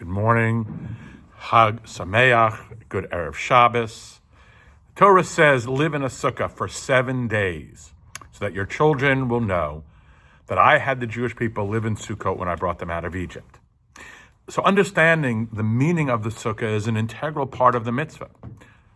Good morning, Hag Sameach, good Erev Shabbos. The Torah says, live in a sukkah for 7 days so that your children will know that I had the Jewish people live in Sukkot when I brought them out of Egypt. So understanding the meaning of the sukkah is an integral part of the mitzvah.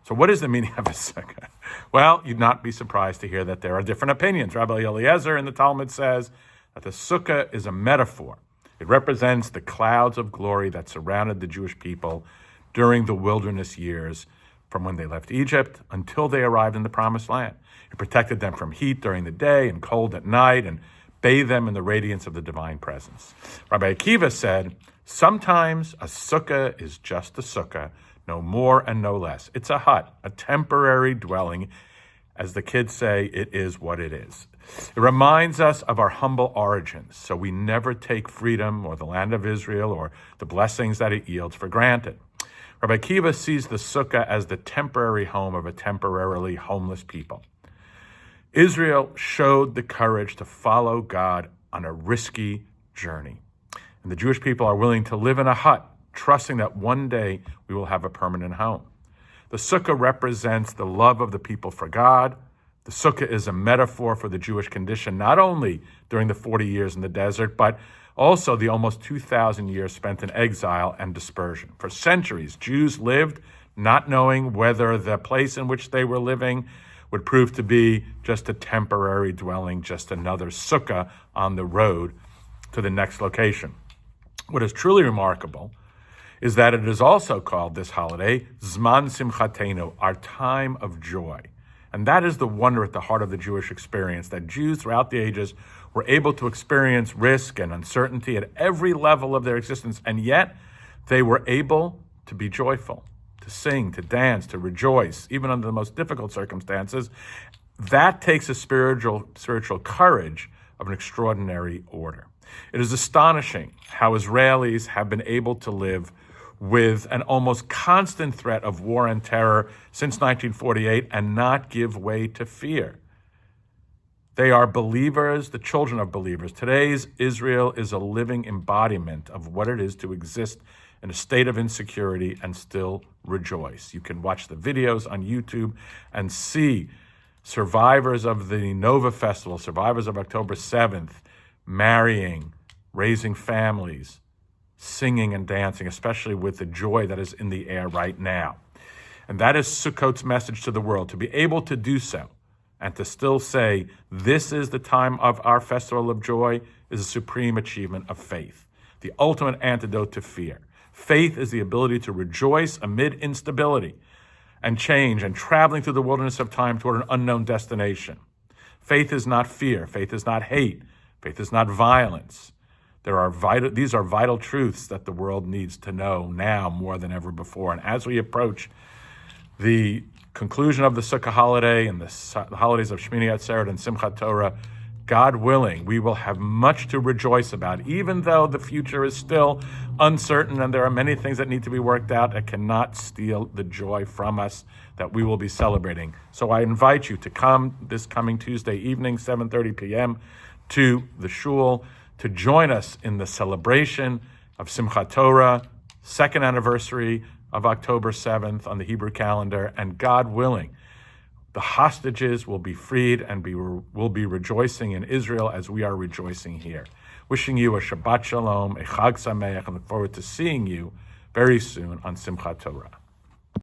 So what is the meaning of a sukkah? Well, you'd not be surprised to hear that there are different opinions. Rabbi Eliezer in the Talmud says that the sukkah is a metaphor. It represents the clouds of glory that surrounded the Jewish people during the wilderness years from when they left Egypt until they arrived in the Promised Land. It protected them from heat during the day and cold at night and bathed them in the radiance of the divine presence. Rabbi Akiva said, sometimes a sukkah is just a sukkah, no more and no less. It's a hut, a temporary dwelling. As the kids say, it is what it is. It reminds us of our humble origins, so we never take freedom or the land of Israel or the blessings that it yields for granted. Rabbi Akiva sees the sukkah as the temporary home of a temporarily homeless people. Israel showed the courage to follow God on a risky journey. And the Jewish people are willing to live in a hut, trusting that one day we will have a permanent home. The sukkah represents the love of the people for God. The sukkah is a metaphor for the Jewish condition, not only during the 40 years in the desert, but also the almost 2,000 years spent in exile and dispersion. For centuries, Jews lived not knowing whether the place in which they were living would prove to be just a temporary dwelling, just another sukkah on the road to the next location. What is truly remarkable is that it is also called, this holiday, Zman Simchatenu, our time of joy. And that is the wonder at the heart of the Jewish experience, that Jews throughout the ages were able to experience risk and uncertainty at every level of their existence, and yet they were able to be joyful, to sing, to dance, to rejoice, even under the most difficult circumstances. That takes a spiritual courage of an extraordinary order. It is astonishing how Israelis have been able to live with an almost constant threat of war and terror since 1948 and not give way to fear. They are believers, the children of believers. Today's Israel is a living embodiment of what it is to exist in a state of insecurity and still rejoice. You can watch the videos on YouTube and see survivors of the Nova Festival, survivors of October 7th, marrying, raising families, singing and dancing, especially with the joy that is in the air right now. And that is Sukkot's message to the world, to be able to do so and to still say, this is the time of our festival of joy, is a supreme achievement of faith, the ultimate antidote to fear. Faith is the ability to rejoice amid instability and change and traveling through the wilderness of time toward an unknown destination. Faith is not fear. Faith is not hate. Faith is not violence. These are vital truths that the world needs to know now more than ever before. And as we approach the conclusion of the Sukkah holiday and the holidays of Shmini Atzeret and Simchat Torah, God willing, we will have much to rejoice about, even though the future is still uncertain and there are many things that need to be worked out that cannot steal the joy from us that we will be celebrating. So I invite you to come this coming Tuesday evening, 7:30 p.m., to the shul, to join us in the celebration of Simchat Torah, second anniversary of October 7th on the Hebrew calendar, and God willing, the hostages will be freed and will be rejoicing in Israel as we are rejoicing here. Wishing you a Shabbat Shalom, a Chag Sameach, and look forward to seeing you very soon on Simchat Torah.